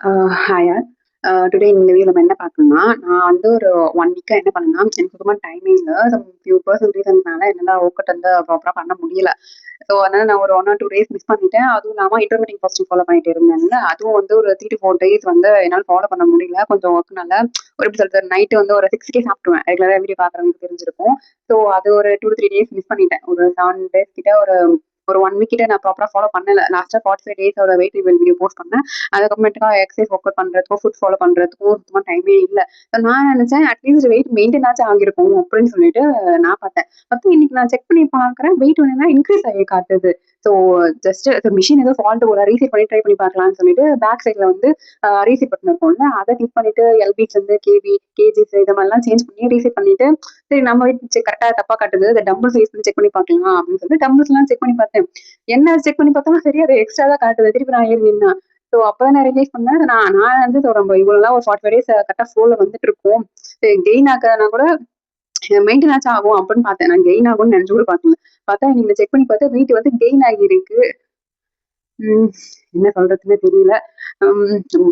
ஹாயா today இந்த video நம்ம என்ன பார்க்கணும்னா, நான் வந்து ஒரு 1 வீக்கா என்ன பண்ணேன்னா, எனக்கு சுத்தமா டைமே இல்ல. சம் ஃபியூ பர்சனல் ரீசன்ஸ்னால என்னால ஒர்க் அவுட் வந்து ப்ராப்பரா பண்ண முடியல. ஸோ அதனால நான் ஒரு 1 ஆர் 2 டேஸ் மிஸ் பண்ணிட்டேன். அதுவும் இல்லாம இன்டர்மிட்டிஙங் ஃபாஸ்டிங் ஃபாலோ பண்ணிட்டு இருந்தேன்ல, அதுவும் வந்து ஒரு 3 to 4 டேஸ் வந்து என்னால ஃபாலோ பண்ண முடியல. கொஞ்சம் ஒர்க்னால ஒரு எப்படி சொல்றது, நைட்டு வந்து ஒரு 6க்கே சாப்பிட்டுருவேன். ரெகுலரா வீடியோ பார்க்குறவங்களுக்கு தெரிஞ்சிருக்கும். ஸோ அது ஒரு 2 to 3 டேஸ் மிஸ் பண்ணிட்டேன். ஒரு 7 டேஸ் கிட்ட ஒரு ஒரு 1 வீக் கிட்ட நான் ப்ராப்பரா ஃபாலோ பண்ணல. லாஸ்ட்டா 45 டேஸோட வெயிட் ரிவீல் வீடியோ போஸ்ட் பண்ணேன். அதுக்கப்புறமேட்டுக்கா எக்ஸசைஸ் ஒர்க் அவுட் பண்றதுக்கும், ஃபுட் ஃபாலோ பண்றதுக்கும் சுத்தமா டைமே இல்ல. நான் நினைச்சேன் அட்லீஸ்ட் வெயிட் மெயின்டெயின் ஆச்சும் ஆகிருக்கும் அப்படின்னு சொல்லிட்டு நான் பார்த்தேன். அப்ப இன்னைக்கு நான் செக் பண்ணி பார்க்குறேன், வெயிட் என்னன்னா இன்க்ரீஸ் ஆகி காட்டுது. ஸோ ஜஸ்ட் மிஷின் ஏதோ ஃபால்ட் போல ரீசெட் பண்ணி ட்ரை பண்ணி பார்க்கலாம்னு சொல்லிட்டு பேக் சைட்ல வந்து ரீசெட் பட்டன் இருக்கும்ல, அதை கிளிக் பண்ணிட்டு எல்பிஸ்ல இருந்து கேபி, கேஜிஸ் இது மாதிரிலாம் சேஞ்ச் பண்ணி ரீசெட் பண்ணிட்டு சரி நம்ம வெயிட் கரெக்டா தப்பா காட்டுது, அந்த டம்பிள்ஸ் யூஸ் பண்ணி செக் பண்ணி பார்க்கலாம் அப்படின்னு சொல்லிட்டு டம்பிள்ஸ் எல்லாம் செக் பண்ணி பார்த்தேன். என்ன செக் பண்ணி பார்த்தாலும் சரி அது எக்ஸ்ட்ரா தான் காட்டுது. திருப்பி நான் ஏறி நின்னா ஸோ அப்பதான் நான் ரியலைஸ் பண்ணேன். நான் வந்து நம்ம இவ்வளவு ஒரு 45 டேஸ் கரெக்டா ஃப்ளோல வந்துட்டு இருக்கோம். கெயின் ஆக்காதனா கூட மெயின்டெயின் ஆச்சும் ஆகும் அப்படின்னு பார்த்தேன். நான் கெயின் ஆகும்னு நினைச்சு கூட பார்க்கல. பார்த்தா நீங்க செக் பண்ணி பார்த்தா வெயிட் வந்து கெயின் ஆகியிருக்கு. ம். என்ன சொல்றதுன்னே தெரியல.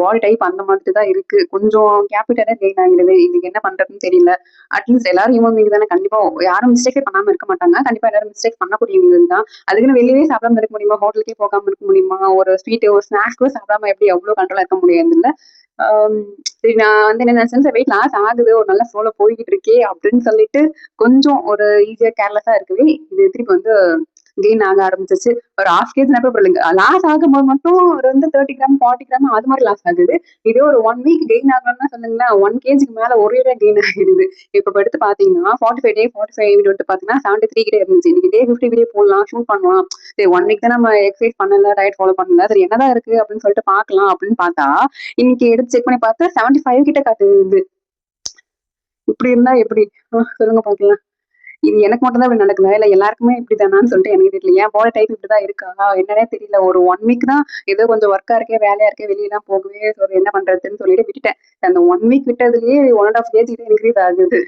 பாடி டைப் அந்த மாதிரி தான் இருக்கு. கொஞ்சம் கேப்பிட்டலே கெயின் ஆகிடுது. இதுக்கு என்ன பண்றதுன்னு தெரியல. அட்லீஸ்ட் எல்லாரும் ஹியூமன் பீயிங் தானே. கண்டிப்பா யாரும் மிஸ்டேக்கே பண்ணாம இருக்க மாட்டாங்க. கண்டிப்பா எல்லாரும் மிஸ்டேக் பண்ணக்கூடியவங்க தான். அதுக்குன்னு வெளியவே சாப்பிடாம இருக்க முடியுமா? ஹோட்டலுக்கே போகாம இருக்க முடியுமா? ஒரு ஸ்வீட், ஒரு ஸ்நாக்ஸ் கூட சாப்பிடாம எப்படி எவ்ளோ கண்ட்ரோலா இருக்க முடியாதுல்ல? ஆம். சரி நான் வந்து என்ன நினைச்சேன், சரி வெயிட் லாஸ் ஆகுது. ஒரு நல்ல ஃப்ளோல போய்க்கிட்டு இருக்கே அப்படின்னு சொல்லிட்டு கொஞ்சம் ஒரு ஈஸியா கேர்லெஸ்ஸா இருக்கவே, இது திருப்பி வந்து கெயின் ஆக ஆரம்பிச்சுச்சு. ஒரு 1/2 கேஜி கூட இல்லைங்க. லாஸ் ஆகும்போது மட்டும் ஒரு வந்து 30 கிராம், 40 கிராம் அது மாதிரி லாஸ் ஆகுது. இதே ஒரு 1 வீக் கெயின் ஆகணும்னா சொல்லுங்களேன், 1 கேஜிக்கு மேல ஒரேடியா கெயின் ஆகிடுது. இப்ப எடுத்து பார்த்தீங்கன்னா, 45 வீடியோ எடுத்து பார்த்தீங்கன்னா, 73 கிட்ட இருந்துச்சு. இன்னைக்கு டே 50 வீடியோ போடலாம், ஷூட் பண்ணலாம். சரி 1 வீக் தான் நம்ம எக்ஸர்சைஸ் பண்ணல, டயட் ஃபாலோ பண்ணல. சரி என்னதான் இருக்கு அப்படின்னு சொல்லிட்டு பார்க்கலாம் அப்படின்னு பார்த்தா, இன்னைக்கு எடுத்து செக் பண்ணி பார்த்தா 75 கிட்ட காட்டுது. இப்படி இருந்தா எப்படி? சொல்லுங்க பார்க்கலாம். இது எனக்கு மட்டும் தான் இப்படி நடக்குதா? இல்ல எல்லாருக்குமே இப்படிதானான்னு சொல்லிட்டு எனக்கு தெரியல. என் பாடி டைப் இப்படிதான் இருக்கா? என்னன்னே தெரியல. ஒரு 1 வீக் தான் ஏதோ கொஞ்சம் ஒர்க்கா இருக்கேன், வேலையா இருக்கேன், வெளியலாம் போகவே சரி என்ன பண்றதுன்னு சொல்லிட்டு விட்டுட்டேன். அந்த 1 வீக் விட்டதுலயே 1 1/2 கேஜி கிட்ட இன்கிரீஸ் ஆகுது.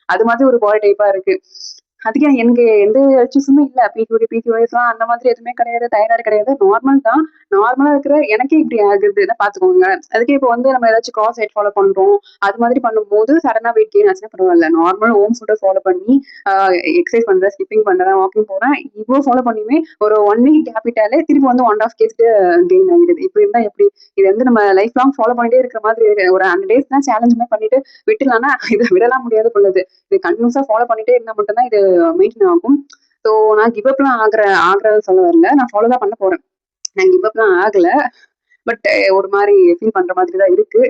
அது மாதிரி ஒரு பாடி டைப்பா இருக்கு. அதுக்கு எனக்கு எந்த இஷ்யூஸுமே இல்ல. பிசிஓஎஸ்லாம் அந்த மாதிரி எதுவுமே கிடையாது. தைராய்டு கிடையாது. நார்மல் தான். நார்மலா இருக்கிற எனக்கே இப்படி ஆகுதுன்னா பார்த்துக்கோங்க. அதுக்கே இப்போ வந்து நம்ம ஏதாச்சும் கிராஸ் டயட் ஃபாலோ பண்றோம். அது மாதிரி பண்ணும்போது சடனா வெயிட் கெயின் ஆச்சுன்னா பரவாயில்ல. நார்மல் ஹோம் ஃபுட்ட ஃபாலோ பண்ணி எக்சர்சைஸ் பண்றேன், ஸ்கிப்பிங் பண்றேன், வாக்கிங் போறேன். இவ்ளோ ஃபாலோ பண்ணியுமே ஒரு 1 வீக் கேப் விட்டாலே திருப்பி வந்து 1 1/2 கேஜி கெயின் ஆகிடுது. இப்படி இருந்தா எப்படி? இது வந்து நம்ம லைஃப் லாங் ஃபாலோ பண்ணிட்டே இருக்கிற மாதிரி இருக்கு. ஒரு 100 டேஸ் தான் சேலஞ்ச் மாரி பண்ணிட்டு விட்டுலாம்னா, இத விடலாம் முடியாது போல. இது கன்டினியூஸா ஃபாலோ பண்ணிட்டே இருந்தா மட்டும் தான் இது மெயின்டெயின் ஆகும். ஸோ நான் கிவ் அப்லாம் ஆகுறேன்னு சொல்ல வரல. நான் ஃபாலோ தான் பண்ண போறேன். நான் கிவ் அப்லாம் ஆகல. பட் ஒரு மாரி ஃபீல் பண்ற மாதிரி தான் இருக்கு.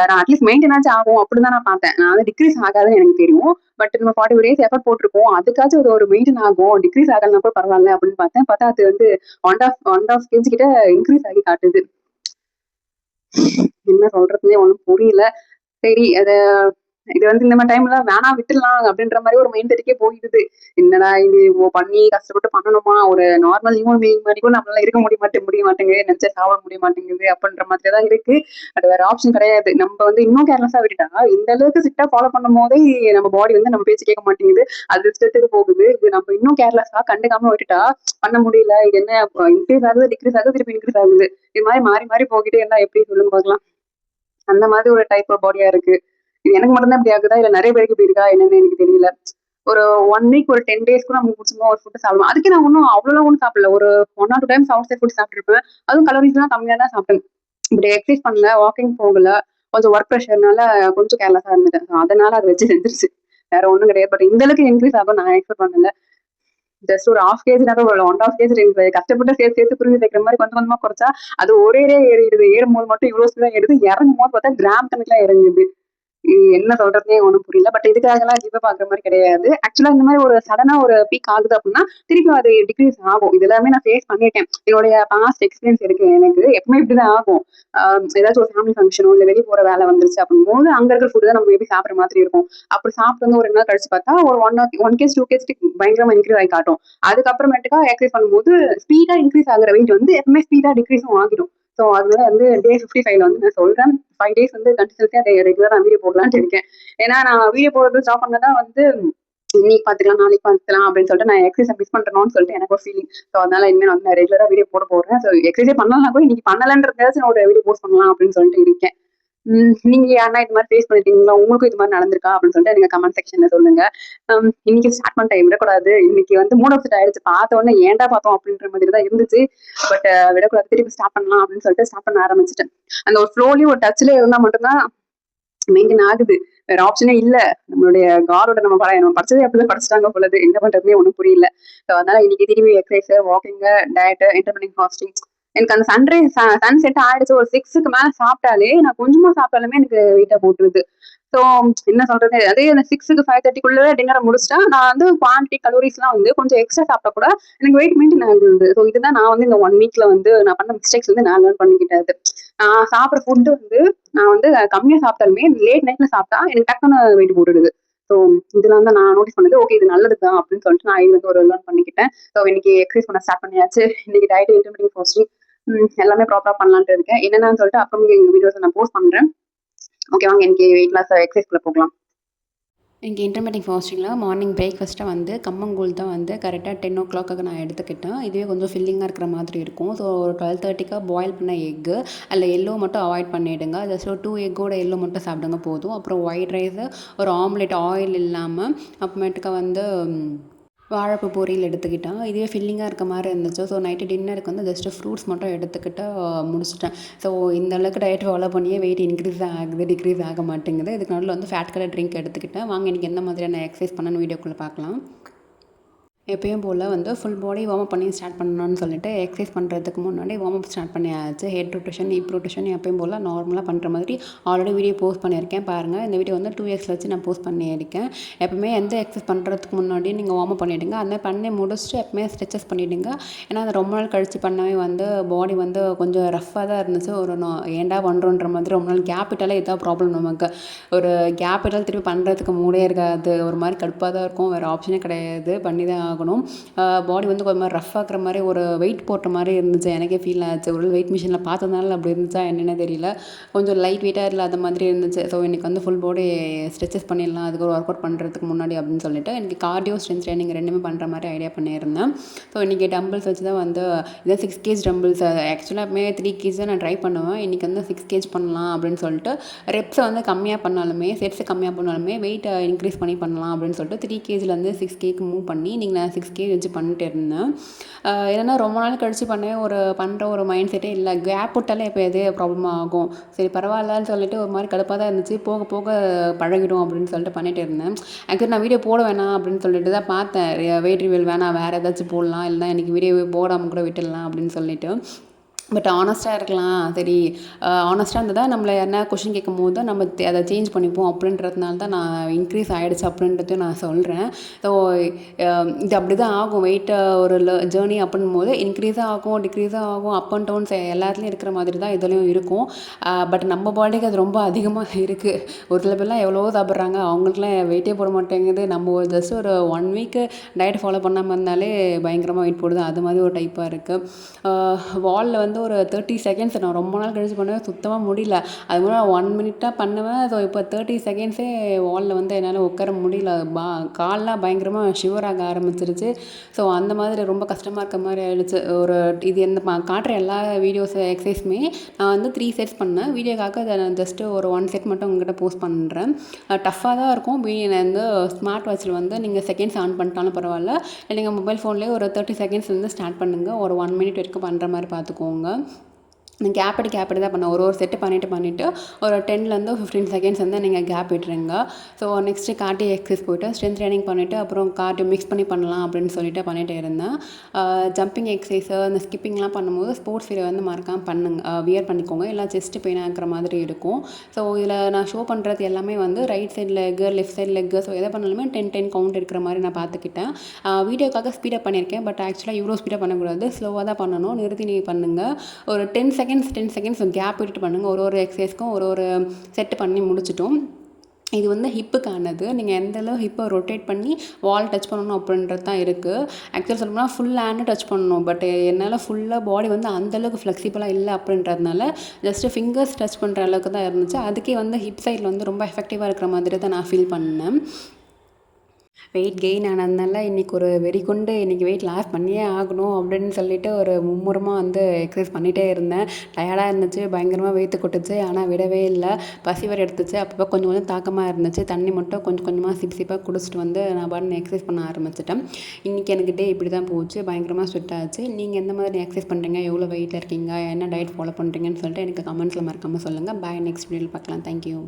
நான் அட்லீஸ்ட் மெயின்டெயின் ஆச்சும் ஆகும் அப்படின்னு தான் நான் பார்த்தேன். நான் வந்து டிக்ரீஸ் ஆகாதுன்னு எனக்கு தெரியும். பட் நம்ம 45 டேஸ் எஃபோர்ட் போட்டுருக்கோம். அதுக்காச்சும் அது ஒரு மெயின்டெயின் ஆகும். டிக்ரீஸ் ஆகலனா கூட பரவால்ல அப்படின்னு பார்த்தேன். பார்த்தா அது வந்து 1 1/2 கேஜி கிட்ட இன்க்ரீஸ் ஆகி காட்டுது. என்ன சொல்றதுன்னே ஒண்ணும் புரியல. சரி இது வந்து இந்த மாதிரி டைம்ல வேணாம் விட்டுடலாம் அப்படின்ற மாதிரி ஒரு மைண்ட் செட்டுக்கே போயிடுது. என்னடா இது இவ்வளோ பண்ணி கஷ்டப்பட்டு பண்ணணுமா? ஒரு நார்மல் ஹியூமன் பீயிங் மாதிரி கூட நம்மளால இருக்க முடிய மாட்டேங்குது. நினைச்சா சாப்பிட முடிய மாட்டேங்குது அப்படின்ற மாதிரி தான் இருக்கு. அது வேற ஆப்ஷன் கிடையாது. நம்ம வந்து இன்னும் கேர்லெஸ்ஸா விட்டுட்டா இந்த அளவுக்கு ஸ்ட்ரிக்ட்டா ஃபாலோ பண்ணும் போதே நம்ம பாடி வந்து நம்ம பேச்சு கேட்க மாட்டேங்குது. அது இஷ்டத்துக்கு போகுது. இது நம்ம இன்னும் கேர்லெஸ்ஸா கண்டுக்காம விட்டுட்டா பண்ண முடியல. இது என்ன இன்க்ரீஸ் ஆகுது, டிக்ரீஸ் ஆகுது, திருப்பி இன்க்ரீஸ் ஆகுது. இது மாதிரி மாறி மாறி போகிட்டே இருந்தா எப்படி சொல்லுங்க பார்க்கலாம். அந்த மாதிரி ஒரு டைப் ஆஃப் பாடியா இருக்கு. இது எனக்கு மட்டும் தான் இப்படி ஆகுதா? இல்ல நெறைய பேருக்கு இப்படி இருக்கா? என்னன்னு எனக்கு தெரியல. ஒரு 1 வீக் ஒரு 10 டேஸ் கூட நம்ம புடிச்சமா ஒரு ஃபுட் சாப்பிடுவோம். அதுக்கே நான் ஒண்ணும் அவ்வளோலாம் ஒண்ணும் சாப்பிடல. ஒரு 1 or 2 times outside food சாப்பிட்டுருப்பேன். அதுவும் கலோரிஸ்லாம் கம்மியா தான் சாப்பிட்டேன். இப்படி எக்சர்சைஸ் பண்ணல, வாக்கிங் போகல. கொஞ்சம் ஒர்க் ப்ரெஷர்னால கொஞ்சம் கேர்லெஸ்ஸா இருந்துட்டேன். அதனால அத வச்சு செஞ்சுருச்சு. வேற ஒண்ணும் கிடையாது. பட் இந்த அளவுக்கு இன்க்ரீஸ் ஆகும்னு நான் எக்ஸ்பெக்ட் பண்ணல. ஜஸ்ட் ஒரு 1/2 கேஜினாலும் ஒரு 1 1/2 கேஜி கஷ்டப்பட்டு சேர்த்து சேர்த்து புரிஞ்சு வைக்கிற மாதிரி கொஞ்சம் கொஞ்சமா குறைச்சா அது ஒரேடியா ஏறிடுது. ஏறும்போது மட்டும் இவ்வளோ ஸ்பீடா ஏறுது. இறங்கும்போது பார்த்தா கிராம் கணக்குல இறங்குது. என்ன சொல்றதுன்னே ஒண்ணும் புரியல. பட் இதுக்காகலாம் கிவ் அப் ஆகுற மாரி கிடையாது. ஆக்சுவலா இந்த மாரி ஒரு சடனா ஒரு பீக் ஆகுது அப்டின்னா, திருப்பி அது டிக்ரீஸ் ஆகும். இது எல்லாமே நான் ஃபேஸ் பண்ணியிருக்கேன். என்னுடைய பாஸ்ட் எக்ஸ்பீரியன்ஸ் இருக்கு எனக்கு. எப்பவுமே இப்படிதான் ஆகும். அ ஏதாச்சும் ஒரு ஃபேமிலி ஃபங்ஷனோ, இல்ல வெளிய போற வேல வந்துருச்சு அப்டிங்கும்போது, அங்க இருக்கிற ஃபுட் தான் நம்ம மேபி சாப்பிடுற மாதிரி இருக்கும். அப்படி சாப்பிட்டு வந்து ஒரு 2 நாள் கழிச்சு பார்த்தா, ஒரு 1 கேஜ், 2 கேஜ் பயங்கரமா இன்க்ரீஸ் ஆகி காட்டும். அதுக்கப்புறமேட்டுக்கா எக்சர்சைஸ் பண்ணும்போது, ஸ்பீடா இன்க்ரீஸ் ஆகுற வெயிட் வந்து எப்பவுமே ஸ்பீடா டிக்ரீஸும் ஆகிடும். ஸோ அதனால வந்து டே 55ல வந்து நான் சொல்றேன். 5 டேஸ் வந்து கன்சிஸ்டன்ஸியா ரெகுலரா வீடியோ போடலான்ட்டு இருக்கேன். ஏன்னா நான் வீடியோ போடுறது ஸ்டாப் பண்ணதான் வந்து இன்னைக்கு பார்த்துக்கலாம், நாளைக்கு பார்த்துக்கலாம் அப்படின்னு சொல்லிட்டு நான் எக்ஸசைஸை மிஸ் பண்றேனோன்னு சொல்லிட்டு எனக்கு ஒரு ஃபீலிங். ஸோ அதனால இனிமேல் வந்து நான் ரெகுலரா வீடியோ போட போறேன். ஸோ எக்ஸசைஸே பண்ணலனா கூட இன்னைக்கு பண்ணலன்றதாச்சும் நான் ஒரு வீடியோ போஸ்ட் பண்ணலாம் அப்படின்னு சொல்லிட்டு இருக்கேன். நீங்க யாருன்னா இது மாதிரி ஃபேஸ் பண்ணிருக்கீங்களா? உங்களுக்கும் இது மாதிரி நடந்திருக்கா? அப்படின்னு சொல்லிட்டு எனக்கு கமெண்ட் செக்ஷன்ல சொல்லுங்க. இன்னைக்கு ஸ்டார்ட் பண்ணிட்டேன், விடக்கூடாது. இன்னைக்கு வந்து மூட் ஆஃப் ஆயிடுச்சு. பார்த்த உடனே ஏன்டா பார்த்தோம் அப்படின்ற மாதிரி தான் இருந்துச்சு. பட் விடக்கூடாது, திருப்பி ஸ்டார்ட் பண்ணலாம் அப்படின்னு சொல்லிட்டு ஸ்டார்ட் பண்ண ஆரம்பிச்சிட்டேன். அந்த ஒரு ஃப்ளோலயும் ஒரு டச்லயே இருந்தா மட்டும்தான் மெயின்டைன் ஆகுது. வேற ஆப்ஷனே இல்ல. நம்மளுடைய காடோட நம்ம படிச்சதே அப்படிதான் படிச்சுட்டாங்க போலது. என்ன பண்றதுன்னே ஒண்ணும் புரியல. ஸோ அதனால இன்னைக்கு திரும்பி exercise, walking, diet, intermittent fasting. எனக்கு அந்த சன் செட் ஆயிடுச்சு. ஒரு 6க்கு மேல சாப்பிட்டாலே, நான் கொஞ்சமா சாப்பிட்டாலுமே எனக்கு வெயிட்டா போட்டுருது. ஸோ என்ன சொல்றது? அதே அந்த 6க்கு 5:30க்குள்ள டின்னரை முடிச்சுட்டா, நான் வந்து குவான்டிட்டி கலோரிஸ்லாம் வந்து கொஞ்சம் எக்ஸ்ட்ரா சாப்பிட்டா கூட எனக்கு வெயிட் மெயின்டைன் ஆகுது. ஸோ இதுதான் நான் வந்து இந்த 1 வீக்ல வந்து நான் பண்ண மிஸ்டேக்ஸ் வந்து நான் லேர்ன் பண்ணிக்கிட்டது. நான் சாப்பிட்ற ஃபுட்டு வந்து நான் வந்து கம்மியா சாப்பிட்டாலுமே லேட் நைட்ல சாப்பிட்டா எனக்கு டக்குன்னு வெயிட் போட்டுடுது. ஸோ இதெல்லாம் தான் நான் நோட்டீஸ் பண்ணது. ஓகே, இது நல்லது தான் அப்படின்னு சொல்லிட்டு நான் இது வந்து ஒரு லேர்ன் பண்ணிக்கிட்டேன். ஸோ இன்னைக்கு எக்ஸசைஸ் பண்ண ஸ்டார்ட் பண்ணியாச்சு. இன்னைக்கு டயட், இன்டர்மிட்டன்ட் ஃபாஸ்டிங் எல்லாமே ப்ராப்பரா பண்ணலான்ட்டு இருக்கேன். என்னென்னு சொல்லிட்டு அப்புறம் எங்க வீடியோஸ் நான் போஸ்ட் பண்றேன். ஓகே, வாங்க இன்னைக்கு வெயிட் லாஸ் எக்ஸசைஸ்க்குள்ள போகலாம். இங்கே இன்டர்மீடியட் ஃபாஸ்டிங்கில் மார்னிங் பிரேக்ஃபாஸ்ட்டாக வந்து கம்மங்கூழ் தான் வந்து கரெக்டாக 10 o'clock நான் எடுத்துக்கிட்டேன். இதுவே கொஞ்சம் ஃபில்லிங்காக இருக்கிற மாதிரி இருக்கும். ஸோ ஒரு 12:30க்கு பாயில் பண்ண எக்கு, அதில் எல்லோ மட்டும் அவாய்ட் பண்ணிவிடுங்க. ஜஸ்ட் ஒரு 2 எக்கோட எல்லோ மட்டும் சாப்பிடுங்க போதும். அப்புறம் ஒயிட் ரைஸு, ஒரு ஆம்லெட் ஆயில் இல்லாமல், அப்புறமேட்டுக்க வந்து வாழைப்பூ பொரியல் எடுத்துக்கிட்டேன். இதுவே ஃபில்லிங்காக இருக்க மாதிரி இருந்துச்சு. ஸோ நைட்டு டின்னருக்கு வந்து ஜஸ்ட்டு ஃப்ரூட்ஸ் மட்டும் எடுத்துக்கிட்டு முடிச்சிட்டேன். ஸோ இந்த அளவுக்கு டயட் ஃபாலோ பண்ணியே வெயிட் இன்க்ரீஸ் ஆகுது, டிக்ரீஸ் ஆக மாட்டேங்குது. இதுக்கு நடுவில் வந்து ஃபேட் கலர் ட்ரிங்க் எடுத்துக்கிட்டேன். வாங்க இன்றைக்கி எந்த மாதிரியான எக்ஸசைஸ் பண்ணணும்னு வீடியோக்குள்ளே பார்க்கலாம். எப்பயும் போல் வந்து ஃபுல் பாடி வார்ம் அப் பண்ணி ஸ்டார்ட் பண்ணணும்னு சொல்லிட்டு எக்ஸசைஸ் பண்ணுறதுக்கு முன்னாடி வார்ம் அப் ஸ்டார்ட் பண்ணியாச்சு. ஹெட் ரொட்டேஷன், ஹிப் ரொட்டேஷன் எப்பயும் போல் நார்மலாக பண்ணுற மாதிரி ஆல்ரெடி வீடியோ போஸ்ட் பண்ணியிருக்கேன் பாருங்கள். இந்த வீடியோ வந்து 2x வச்சு நான் போஸ்ட் பண்ணியிருக்கேன். எப்பவுமே எந்த எக்ஸசைஸ் பண்ணுறதுக்கு முன்னாடி நீங்கள் வார்ம் அப் பண்ணிவிடுங்க. அந்த பண்ணி முடிச்சுட்டு எப்பவுமே ஸ்ட்ரெச்சஸ் பண்ணிவிடுங்க. ஏன்னா அது ரொம்ப நாள் கழித்து பண்ணவே வந்து பாடி வந்து கொஞ்சம் ரஃப்பாக தான் இருந்துச்சு. ஒரு ஏன்டா பண்ணுறோன்ற மாதிரி ரொம்ப நாள் கேப் விட்டாலே இதான் ப்ராப்ளம். நமக்கு ஒரு கேப் விட்டாலும் திருப்பி பண்ணுறதுக்கு மூடே இருக்காது. ஒரு மாதிரி கடுப்பாக தான் இருக்கும். வேறு ஆப்ஷனே கிடையாது, பண்ணி தான் ஆகணும். பாடி வந்து கொஞ்சம் மாதிரி ரஃப் ஆக்குற மாதிரி, ஒரு வெயிட் போட்ட மாதிரி இருந்துச்சு. எனக்கே ஃபீல் ஆச்சு. ஒரு வெயிட் மிஷினில் பார்த்ததுனால அப்படி இருந்துச்சா என்னென்ன தெரியல. கொஞ்சம் லைட் வெயிட்டாக இல்லாத மாதிரி இருந்துச்சு. ஸோ இன்றைக்கி வந்து ஃபுல் பாடி ஸ்ட்ரெச்சஸ் பண்ணிடலாம் அதுக்கு ஒரு ஒர்க் அவுட் பண்ணுறதுக்கு முன்னாடி அப்படின்னு சொல்லிட்டு எனக்கு கார்டியோ, ஸ்ட்ரென்த் ட்ரைனிங் ரெண்டுமே பண்ணுற மாதிரி ஐடியா பண்ணியிருந்தேன். ஸோ இன்றைக்கி டம்பிள்ஸ் வச்சு தான் வந்து இதான் 6 kg டம்பிள்ஸ். ஆக்சுவலாக 3 kg தான் நான் ட்ரை பண்ணுவேன். இன்றைக்கி வந்து 6 kg பண்ணலாம் அப்படின்னு சொல்லிட்டு, ரெப்ஸை வந்து கம்மியாக பண்ணாலுமே, செட்ஸை கம்மியாக பண்ணாலுமே வெயிட்டை இன்க்ரீஸ் பண்ணி பண்ணலாம் அப்படின்னு சொல்லிட்டு 3 kgலேருந்து 6 kg மூவ் பண்ணி இன்றைக்கி நான் 6 kg வச்சு பண்ணிட்டு இருந்தேன். ஏன்னா ரொம்ப நாள் கழித்து பண்ணவே பண்ணுற ஒரு மைண்ட் செட்டே இல்லை. கேப் விட்டாலே இப்போ எதே ப்ராப்ளம் ஆகும். சரி பரவாயில்லன்னு சொல்லிட்டு ஒரு மாதிரி கடுப்பாக தான் இருந்துச்சு. போக போக பழகிடும் அப்படின்னு சொல்லிட்டு பண்ணிட்டு இருந்தேன். ஆக்சுவலி நான் வீடியோ போட வேணாம் அப்படின்னு சொல்லிட்டு தான் பார்த்தேன். வெயிட் ரிவீல் வேணாம், வேறு ஏதாச்சும் போடலாம், இல்லைனா எனக்கு வீடியோவே போடாமல் கூட விட்டுடலாம் அப்படின்னு சொல்லிட்டு. பட் ஆனஸ்ட்டாக இருக்கலாம். சரி, ஆனஸ்ட்டாக இருந்தால் தான் நம்மளை யாருனா கொஷின் கேட்கும்போது தான் நம்ம அதை சேஞ்ச் பண்ணிப்போம். அப்படின்றதுனால தான் நான் இன்க்ரீஸ் ஆகிடுச்சு அப்படின்றதையும் நான் சொல்கிறேன். ஸோ இது அப்படி தான் ஆகும். வெயிட்டை ஒரு ஜேர்னி அப்படின்போது இன்க்ரீஸாக ஆகும், டிக்ரீஸாக ஆகும், அப் அண்ட் டவுன்ஸ் எல்லாத்துலேயும் இருக்கிற மாதிரி தான் இதுலேயும் இருக்கும். பட் நம்ம பாடிக்கு அது ரொம்ப அதிகமாக இருக்குது. ஒரு சில பேர்லாம் எவ்வளவோ சாப்பிட்றாங்க, அவங்களுக்குலாம் வெயிட்டே போட மாட்டேங்குது. நம்ம ஜஸ்ட் ஒரு 1 வீக்கு டயட் ஃபாலோ பண்ணாமல் இருந்தாலே பயங்கரமாக வெயிட் போடுது. அது மாதிரி ஒரு டைப்பாக இருக்குது. வாலில் வந்து ஒரு 30 செகண்ட்ஸ் நான் ரொம்ப நாள் கழிச்சு பண்ணுவேன். சுத்தமாக முடியல. அது முன்னாடி 1 மினிட்டாக பண்ணுவேன். ஸோ இப்போ 30 செகண்ட்ஸே வாலில் வந்து என்னால் உட்கார முடியல. கால்லாம் பயங்கரமாக ஷிவர் ஆக ஆரம்பிச்சிருச்சு. ஸோ அந்த மாதிரி ரொம்ப கஷ்டமாக இருக்க மாதிரி ஆகிடுச்சு. இது எந்த காட்டுற எல்லா வீடியோஸ் எக்ஸசைஸுமே நான் வந்து 3 செட்ஸ் பண்ணேன். வீடியோக்காக அதை நான் ஜஸ்ட்டு ஒரு 1 செட் மட்டும் உங்கள்கிட்ட போஸ்ட் பண்ணுறேன். டஃப்பாக தான் இருக்கும். வந்து ஸ்மார்ட் வாட்சில் வந்து நீங்கள் செகண்ட்ஸ் ஆன் பண்ணிட்டாலும் பரவாயில்ல, இல்லை நீங்கள் மொபைல் ஃபோன்லேயே ஒரு 30 செகண்ட்ஸ்லேருந்து ஸ்டார்ட் பண்ணுங்கள். ஒரு 1 மினிட் வரைக்கும் பண்ணுற மாதிரி பார்த்துக்கோங்க. கேப் எடுத்து தான் பண்ணேன். ஒரு செட்டு பண்ணிவிட்டு ஒரு 10லேருந்து 15 செகண்ட்ஸ் வந்து நீங்கள் கேப் விட்டுருங்க. ஸோ நெக்ஸ்ட்டு கார்டியோ எக்ஸசைஸ் போய்ட்டு ஸ்ட்ரென்த் ட்ரைனிங் பண்ணிவிட்டு அப்புறம் கார்டியோ மிக்ஸ் பண்ணலாம் அப்படின்னு சொல்லிட்டு பண்ணிகிட்டே இருந்தேன். ஜம்பிங் எக்ஸசைஸு, அந்த ஸ்கிப்பிங்லாம் பண்ணும்போது ஸ்போர்ட்ஸ் வீரை வந்து மறக்காமல் வியர் பண்ணிக்கோங்க. இல்லை செஸ்ட்டு பெயின் ஆகிற மாதிரி இருக்கும். ஸோ இதில் நான் ஷோ பண்ணுறது எல்லாமே வந்து right side leg, left side leg, so எதை பண்ணாலுமே 10 கவுண்ட் இருக்கிற மாதிரி நான் பார்த்துக்கிட்டேன். வீடியோக்காக ஸ்பீடப் பண்ணியிருக்கேன். பட் ஆக்சுவலாக இவ்வளோ ஸ்பீடாக பண்ணக்கூடாது, ஸ்லோவாக தான் பண்ணணும். நிறுத்தி நீங்கள் பண்ணுங்கள். ஒரு 10 செகண்ட்ஸ் கேப் விட்டுட்டு பண்ணுங்கள். ஒரு எக்ஸசைஸ்க்கும் ஒரு செட்டு பண்ணி முடிச்சிட்டோம். இது வந்து ஹிப்புக்கானது. நீங்கள் எந்தளவு ஹிப்பை ரொட்டேட் பண்ணி வால் டச் பண்ணணும் அப்படின்றது தான் இருக்குது. ஆக்சுவலாக சொல்லணும்னா ஃபுல் ஹேண்டு டச் பண்ணணும். பட் என்னால் ஃபுல்லாக பாடி வந்து அந்தளவுக்கு ஃப்ளெக்சிபிளாக இல்லை அப்படின்றதுனால ஜஸ்ட்டு ஃபிங்கர்ஸ் டச் பண்ணுற அளவுக்கு தான் இருந்துச்சு. அதுக்கே வந்து ஹிப் சைடில் வந்து ரொம்ப எஃபெக்டிவாக இருக்கிற மாதிரி தான் நான் ஃபீல் பண்ணேன். வெயிட் கெயின் ஆனதுனால இன்றைக்கி ஒரு வெறிகொண்டு இன்றைக்கி வெயிட் லாஸ் பண்ணியே ஆகணும் அப்படின்னு சொல்லிட்டு ஒரு மும்முரமாக வந்து எக்ஸசைஸ் பண்ணிகிட்டே இருந்தேன். டயர்டாக இருந்துச்சு, பயங்கரமாக வெயித்து கொட்டுச்சு. ஆனால் விடவே இல்லை. பசி வேறு எடுத்துச்சு. அப்பப்போ கொஞ்சம் கொஞ்சம் தாக்கமாக இருந்துச்சு. தண்ணி மட்டும் கொஞ்சம் கொஞ்சமாக சிப் சிப்பாக குடிச்சிட்டு வந்து நான் பாட்டுன்னு எக்ஸசைஸ் பண்ண ஆரம்பிச்சிட்டேன். இன்றைக்கி எனக்கு டே இப்படி தான் போச்சு. பயங்கரமாக ஸ்வெட் ஆச்சு. நீங்கள் எந்த மாதிரி எக்ஸசைஸ் பண்ணுறீங்க, எவ்வளோ வெயிட்டில் இருக்கீங்க, என்ன டயட் ஃபாலோ பண்ணுறீங்கன்னு சொல்லிட்டு எனக்கு கமெண்ட்ஸில் மறக்காமல் சொல்லுங்கள். பாய், நெக்ஸ்ட் வீடியோவில் பார்க்கலாம். தேங்க்யூ.